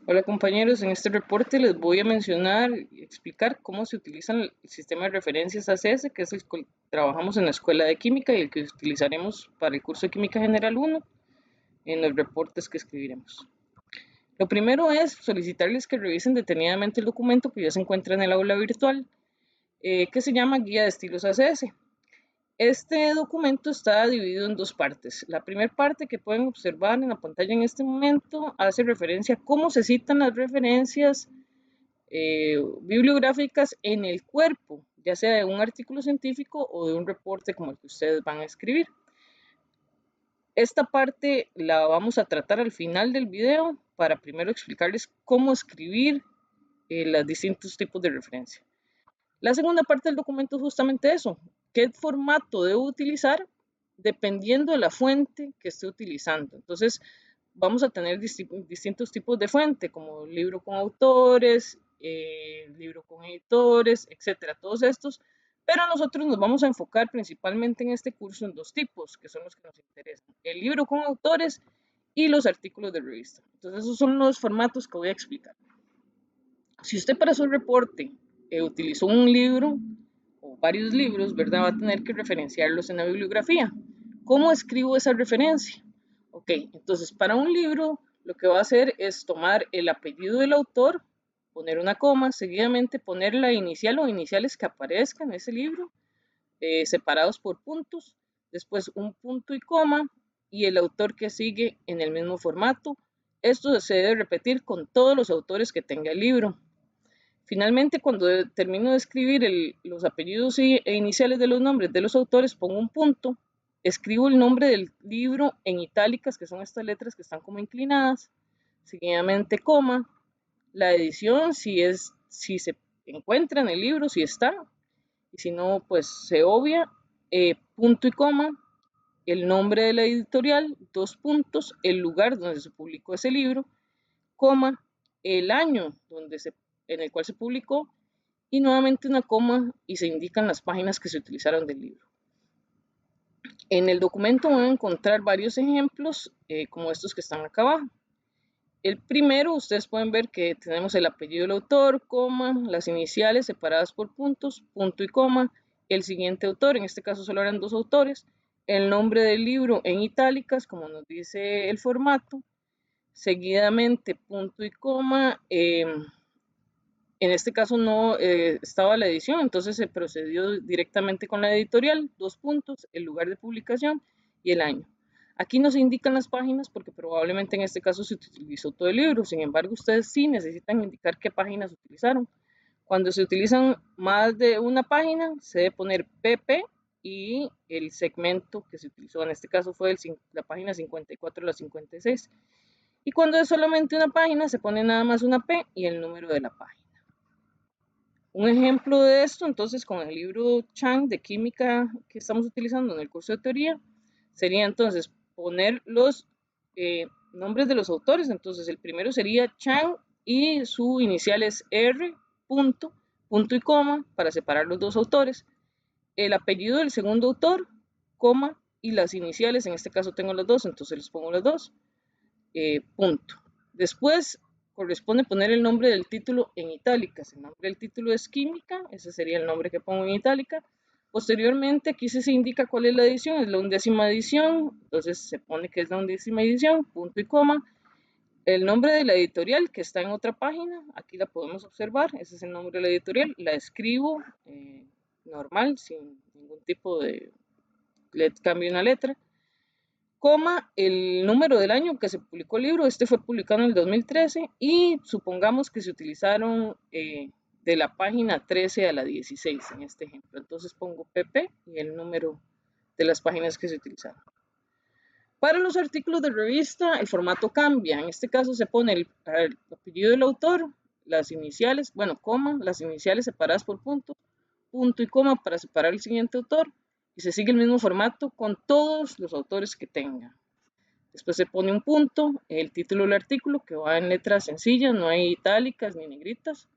Hola compañeros, en este reporte les voy a mencionar y explicar cómo se utiliza el sistema de referencias ACS, que es el que trabajamos en la Escuela de Química y el que utilizaremos para el curso de Química General 1 en los reportes que escribiremos. Lo primero es solicitarles que revisen detenidamente el documento que ya se encuentra en el aula virtual, que se llama Guía de Estilos ACS. Este documento está dividido en dos partes. La primera parte que pueden observar en la pantalla en este momento hace referencia a cómo se citan las referencias bibliográficas en el cuerpo, ya sea de un artículo científico o de un reporte como el que ustedes van a escribir. Esta parte la vamos a tratar al final del video para primero explicarles cómo escribir los distintos tipos de referencia. La segunda parte del documento es justamente eso, qué formato debo utilizar dependiendo de la fuente que esté utilizando. Entonces, vamos a tener distintos tipos de fuente, como libro con autores, libro con editores, etcétera, todos estos, pero nosotros nos vamos a enfocar principalmente en este curso en dos tipos, que son los que nos interesan, el libro con autores y los artículos de revista. Entonces, esos son los formatos que voy a explicar. Si usted para su reporte utilizó un libro o varios libros, ¿verdad? Va a tener que referenciarlos en la bibliografía. ¿Cómo escribo esa referencia? Ok, entonces para un libro lo que va a hacer es tomar el apellido del autor, poner una coma, seguidamente poner la inicial o iniciales que aparezcan en ese libro, separados por puntos, después un punto y coma y el autor que sigue en el mismo formato. Esto se debe repetir con todos los autores que tenga el libro. Finalmente, cuando termino de escribir los apellidos e iniciales de los nombres de los autores, pongo un punto, escribo el nombre del libro en itálicas, que son estas letras que están como inclinadas, seguidamente coma, la edición, si se encuentra en el libro, si está, y si no, pues se obvia, punto y coma, el nombre de la editorial, dos puntos, el lugar donde se publicó ese libro, coma, el año en el cual se publicó y nuevamente una coma y se indican las páginas que se utilizaron del libro. En el documento van a encontrar varios ejemplos como estos que están acá abajo. El primero, ustedes pueden ver que tenemos el apellido del autor, coma, las iniciales separadas por puntos, punto y coma, el siguiente autor, en este caso solo eran dos autores, el nombre del libro en itálicas, como nos dice el formato, seguidamente punto y coma, en este caso no estaba la edición, entonces se procedió directamente con la editorial, dos puntos, el lugar de publicación y el año. Aquí no se indican las páginas porque probablemente en este caso se utilizó todo el libro, sin embargo ustedes sí necesitan indicar qué páginas utilizaron. Cuando se utilizan más de una página, se debe poner PP y el segmento que se utilizó, en este caso fue la página 54 a la 56. Y cuando es solamente una página, se pone nada más una P y el número de la página. Un ejemplo de esto, entonces, con el libro Chang de química que estamos utilizando en el curso de teoría, sería entonces poner los nombres de los autores. Entonces, el primero sería Chang y su inicial es R, punto, punto y coma, para separar los dos autores. El apellido del segundo autor, coma, y las iniciales, en este caso tengo los dos, entonces les pongo los dos, punto. Después corresponde poner el nombre del título en itálicas. El nombre del título es química, ese sería el nombre que pongo en itálica. Posteriormente, aquí se indica cuál es la edición, es la 11ª edición, entonces se pone que es la 11ª edición, punto y coma. El nombre de la editorial que está en otra página, aquí la podemos observar, ese es el nombre de la editorial, la escribo normal, sin ningún tipo de cambio en la letra, coma, el número del año que se publicó el libro, este fue publicado en el 2013 y supongamos que se utilizaron de la página 13 a la 16 en este ejemplo. Entonces pongo PP y el número de las páginas que se utilizaron. Para los artículos de revista el formato cambia, en este caso se pone el apellido del autor, las iniciales, bueno, coma, las iniciales separadas por punto, punto y coma para separar el siguiente autor y se sigue el mismo formato con todos los autores que tenga. Después se pone un punto, el título del artículo que va en letras sencillas, no hay itálicas ni negritas,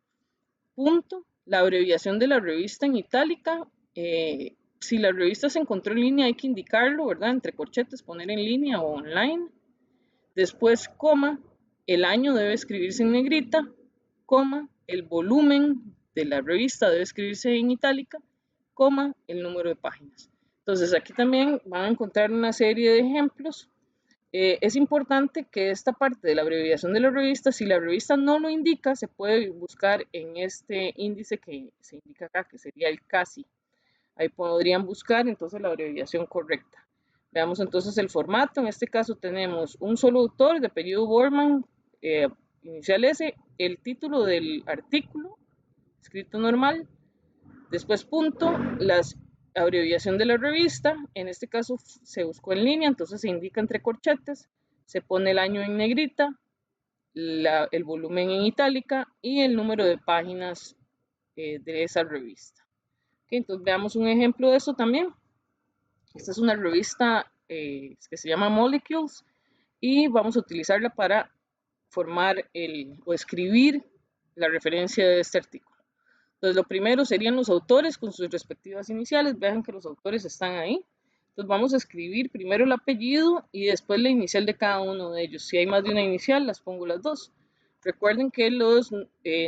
punto, la abreviación de la revista en itálica, si la revista se encontró en línea hay que indicarlo, ¿verdad? Entre corchetes, poner en línea o online, después coma, el año debe escribirse en negrita, coma, el volumen de la revista debe escribirse en itálica, coma, el número de páginas. Entonces aquí también van a encontrar una serie de ejemplos. Es importante que esta parte de la abreviación de la revista, si la revista no lo indica, se puede buscar en este índice que se indica acá, que sería el CASI. Ahí podrían buscar entonces la abreviación correcta. Veamos entonces el formato. En este caso tenemos un solo autor de apellido Borman, inicial S, el título del artículo, escrito normal, después punto, la abreviación de la revista, en este caso se buscó en línea, entonces se indica entre corchetes, se pone el año en negrita, el volumen en itálica y el número de páginas de esa revista. Okay, entonces veamos un ejemplo de eso también. Esta es una revista que se llama Molecules y vamos a utilizarla para formar o escribir la referencia de este artículo. Entonces lo primero serían los autores con sus respectivas iniciales. Vean que los autores están ahí. Entonces vamos a escribir primero el apellido y después la inicial de cada uno de ellos. Si hay más de una inicial, las pongo las dos. Recuerden que los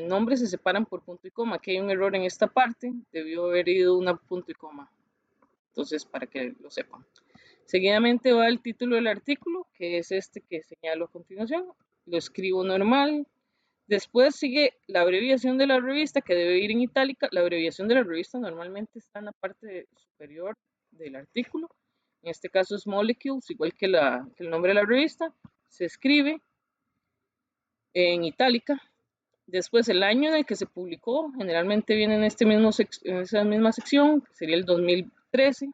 nombres se separan por punto y coma. Aquí hay un error en esta parte. Debió haber ido una punto y coma. Entonces, para que lo sepan. Seguidamente va el título del artículo, que es este que señalo a continuación. Lo escribo normal. Después sigue la abreviación de la revista, que debe ir en itálica. La abreviación de la revista normalmente está en la parte superior del artículo. En este caso es Molecules, igual que el nombre de la revista. Se escribe en itálica. Después el año en el que se publicó, generalmente viene en esa misma sección, que sería el 2013.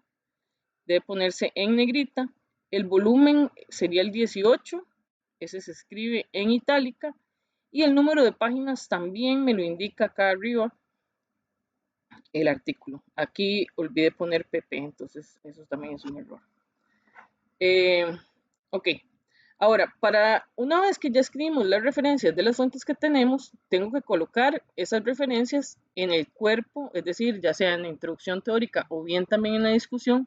Debe ponerse en negrita. El volumen sería el 18, ese se escribe en itálica. Y el número de páginas también me lo indica acá arriba el artículo. Aquí olvidé poner pp, entonces eso también es un error. Ok, ahora, una vez que ya escribimos las referencias de las fuentes que tenemos, tengo que colocar esas referencias en el cuerpo, es decir, ya sea en la introducción teórica o bien también en la discusión,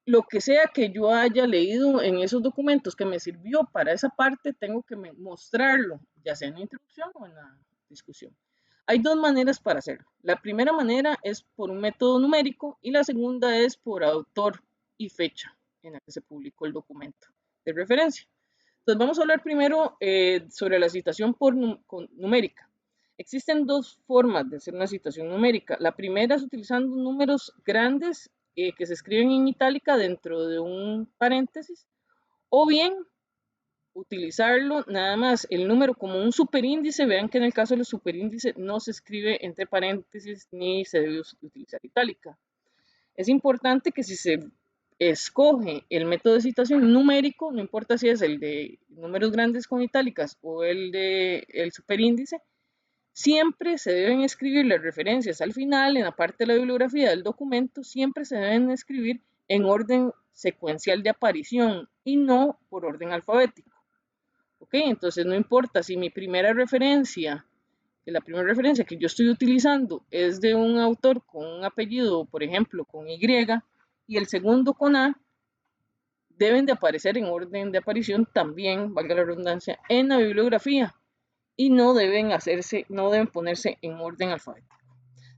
lo que sea que yo haya leído en esos documentos que me sirvió para esa parte, tengo que mostrarlo, ya sea en la introducción o en la discusión. Hay dos maneras para hacerlo. La primera manera es por un método numérico y la segunda es por autor y fecha en la que se publicó el documento de referencia. Entonces vamos a hablar primero sobre la citación numérica. Existen dos formas de hacer una citación numérica. La primera es utilizando números grandes que se escriben en itálica dentro de un paréntesis, o bien utilizarlo nada más el número como un superíndice. Vean que en el caso del superíndice no se escribe entre paréntesis ni se debe utilizar itálica. Es importante que si se escoge el método de citación numérico, no importa si es el de números grandes con itálicas o el de el superíndice, siempre se deben escribir las referencias al final, en la parte de la bibliografía del documento, siempre se deben escribir en orden secuencial de aparición y no por orden alfabético. ¿Ok? Entonces no importa si la primera referencia que yo estoy utilizando es de un autor con un apellido, por ejemplo, con Y, y el segundo con A, deben de aparecer en orden de aparición también, valga la redundancia, en la bibliografía y no deben ponerse en orden alfabético.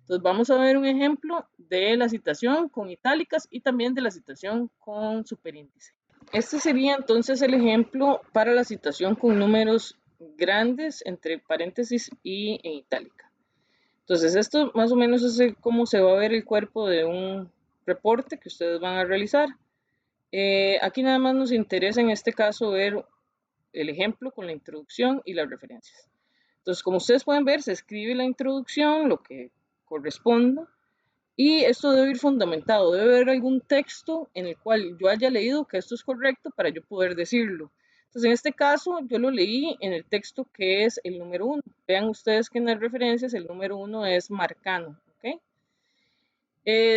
Entonces vamos a ver un ejemplo de la citación con itálicas y también de la citación con superíndice. Este sería entonces el ejemplo para la citación con números grandes entre paréntesis y en itálica. Entonces esto más o menos es cómo se va a ver el cuerpo de un reporte que ustedes van a realizar. Aquí nada más nos interesa en este caso ver el ejemplo con la introducción y las referencias. Entonces, como ustedes pueden ver, se escribe la introducción, lo que corresponda, y esto debe ir fundamentado, debe haber algún texto en el cual yo haya leído que esto es correcto para yo poder decirlo. Entonces, en este caso, yo lo leí en el texto que es el número 1. Vean ustedes que en las referencias el número 1 es Marcano. ¿Okay?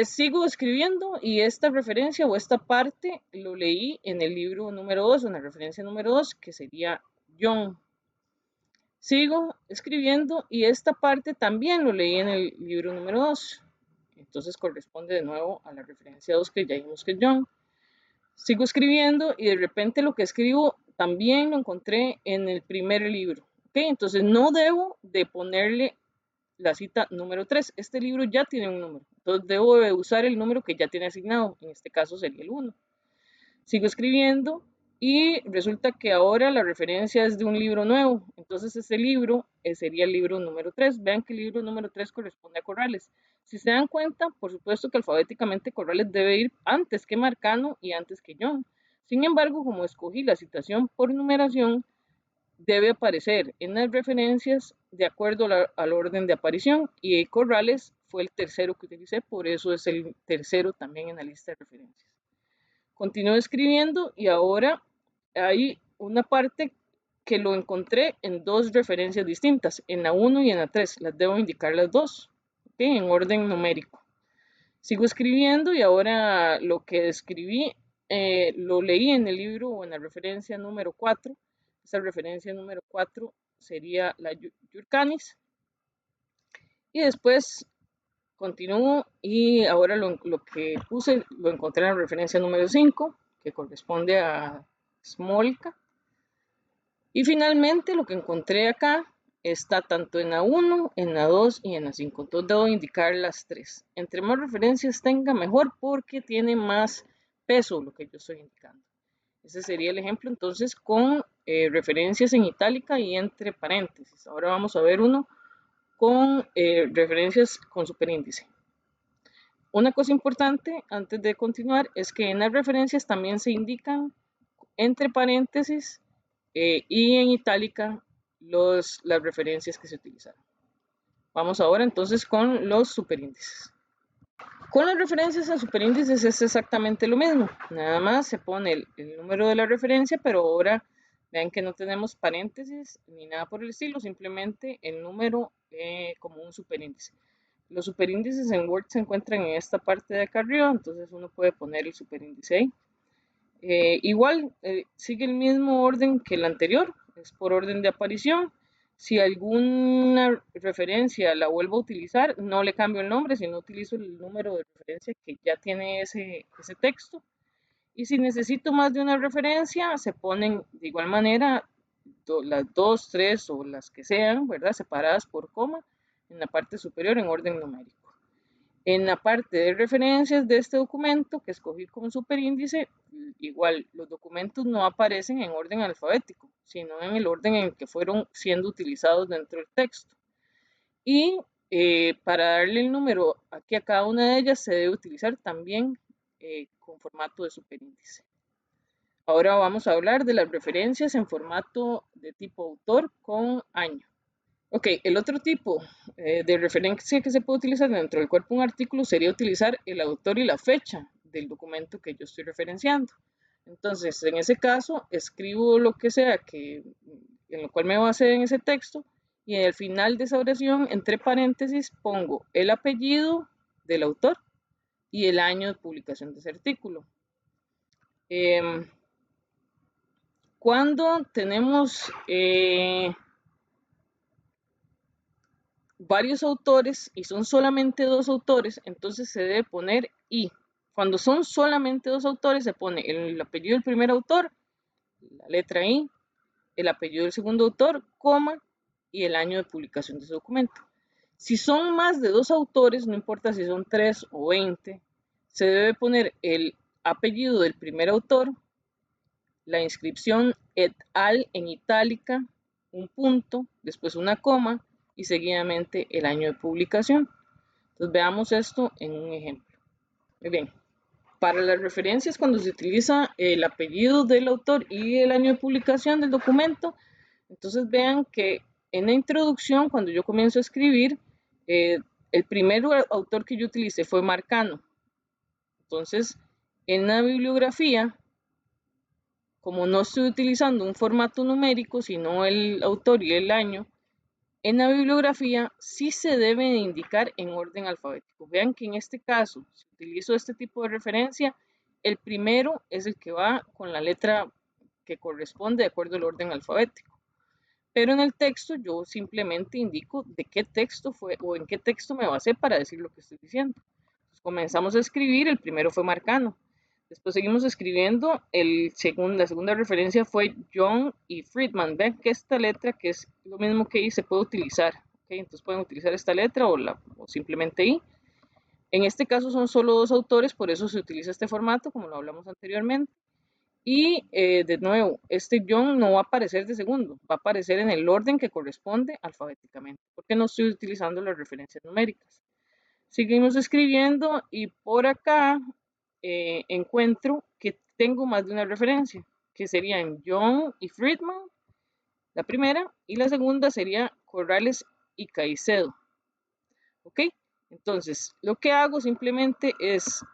Sigo escribiendo y esta referencia o esta parte lo leí en el libro número 2, en la referencia número 2, que sería John. Sigo escribiendo y esta parte también lo leí en el libro número 2. Entonces corresponde de nuevo a la referencia 2 que ya vimos que es John. Sigo escribiendo y de repente lo que escribo también lo encontré en el primer libro. ¿Okay? Entonces no debo de ponerle la cita número 3. Este libro ya tiene un número. Entonces debo de usar el número que ya tiene asignado. En este caso sería el 1. Sigo escribiendo y resulta que ahora la referencia es de un libro nuevo. Entonces este libro sería el libro número 3. Vean que el libro número 3 corresponde a Corrales. Si se dan cuenta, por supuesto que alfabéticamente Corrales debe ir antes que Marcano y antes que John. Sin embargo, como escogí la citación por numeración, debe aparecer en las referencias de acuerdo al orden de aparición, y Corrales fue el tercero que utilicé, por eso es el tercero también en la lista de referencias. Continúo escribiendo y ahora hay una parte que lo encontré en dos referencias distintas, en la 1 y en la 3. Las debo indicar las dos, ¿okay? En orden numérico. Sigo escribiendo y ahora lo que escribí lo leí en el libro o en la referencia número 4. Esa referencia número 4 sería la Yurkanis. Y después continúo y ahora lo que puse lo encontré en la referencia número 5, que corresponde a Smolka. Y finalmente lo que encontré acá está tanto en la 1, en la 2 y en la 5. Entonces debo indicar las 3. Entre más referencias tenga, mejor, porque tiene más peso lo que yo estoy indicando. Ese sería el ejemplo entonces con referencias en itálica y entre paréntesis. Ahora vamos a ver uno con referencias con superíndice. Una cosa importante antes de continuar es que en las referencias también se indican entre paréntesis y en itálica las referencias que se utilizaron. Vamos ahora entonces con los superíndices. Con las referencias a superíndices es exactamente lo mismo, nada más se pone el número de la referencia, pero ahora vean que no tenemos paréntesis ni nada por el estilo, simplemente el número como un superíndice. Los superíndices en Word se encuentran en esta parte de acá arriba, entonces uno puede poner el superíndice ahí. Igual sigue el mismo orden que el anterior, es por orden de aparición. Si alguna referencia la vuelvo a utilizar, no le cambio el nombre, sino utilizo el número de referencia que ya tiene ese texto. Y si necesito más de una referencia, se ponen de igual manera las 2, 3 o las que sean, ¿verdad? Separadas por coma en la parte superior en orden numérico. En la parte de referencias de este documento que escogí como superíndice, igual los documentos no aparecen en orden alfabético, sino en el orden en el que fueron siendo utilizados dentro del texto. Y para darle el número aquí a cada una de ellas se debe utilizar también con formato de superíndice. Ahora vamos a hablar de las referencias en formato de tipo autor con año. Ok, el otro tipo de referencia que se puede utilizar dentro del cuerpo de un artículo sería utilizar el autor y la fecha del documento que yo estoy referenciando. Entonces, en ese caso, escribo lo que sea en lo cual me base en ese texto y al final de esa oración, entre paréntesis, pongo el apellido del autor y el año de publicación de ese artículo. Cuando tenemos varios autores y son solamente dos autores, entonces se debe poner y. Cuando son solamente dos autores, se pone el apellido del primer autor, la letra I, el apellido del segundo autor, coma, y el año de publicación de ese documento. Si son más de dos autores, no importa si son 3 o 20, se debe poner el apellido del primer autor, la inscripción et al en itálica, un punto, después una coma, y seguidamente el año de publicación. Entonces veamos esto en un ejemplo. Muy bien, para las referencias cuando se utiliza el apellido del autor y el año de publicación del documento, entonces vean que en la introducción, cuando yo comienzo a escribir, el primer autor que yo utilicé fue Marcano. Entonces, en la bibliografía, como no estoy utilizando un formato numérico, sino el autor y el año, en la bibliografía sí se debe indicar en orden alfabético. Vean que en este caso, si utilizo este tipo de referencia, el primero es el que va con la letra que corresponde de acuerdo al orden alfabético. Pero en el texto yo simplemente indico de qué texto fue o en qué texto me basé para decir lo que estoy diciendo. Entonces, comenzamos a escribir, el primero fue Marcano. Después seguimos escribiendo, la segunda referencia fue Young y Friedman. Vean que esta letra, que es lo mismo que I, se puede utilizar. ¿Okay? Entonces pueden utilizar esta letra o simplemente I. En este caso son solo dos autores, por eso se utiliza este formato, como lo hablamos anteriormente. Y de nuevo, este Young no va a aparecer de segundo, va a aparecer en el orden que corresponde alfabéticamente, porque no estoy utilizando las referencias numéricas. Seguimos escribiendo y por acá encuentro que tengo más de una referencia, que serían Young y Friedman, la primera, y la segunda sería Corrales y Caicedo. ¿Ok? Entonces, lo que hago simplemente es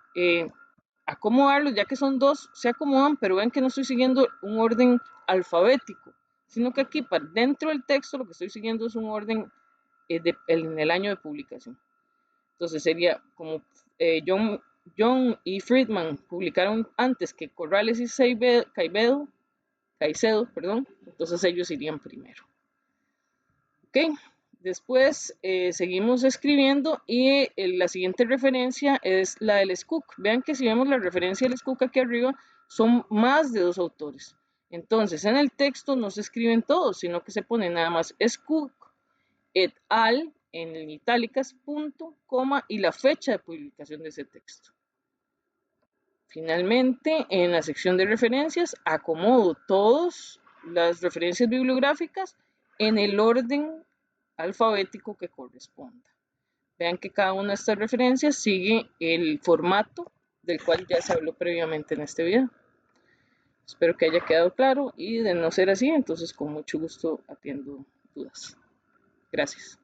acomodarlos, ya que son dos, se acomodan, pero ven que no estoy siguiendo un orden alfabético, sino que aquí dentro del texto lo que estoy siguiendo es un orden en el año de publicación. Entonces sería como Young y Friedman publicaron antes que Corrales y Caicedo, perdón, entonces ellos irían primero. Ok, después seguimos escribiendo y la siguiente referencia es la del Scook. Vean que si vemos la referencia del Scook aquí arriba, son más de dos autores. Entonces en el texto no se escriben todos, sino que se pone nada más Scook et al en itálicas, punto, coma y la fecha de publicación de ese texto. Finalmente, en la sección de referencias, acomodo todas las referencias bibliográficas en el orden alfabético que corresponda. Vean que cada una de estas referencias sigue el formato del cual ya se habló previamente en este video. Espero que haya quedado claro y de no ser así, entonces con mucho gusto atiendo dudas. Gracias.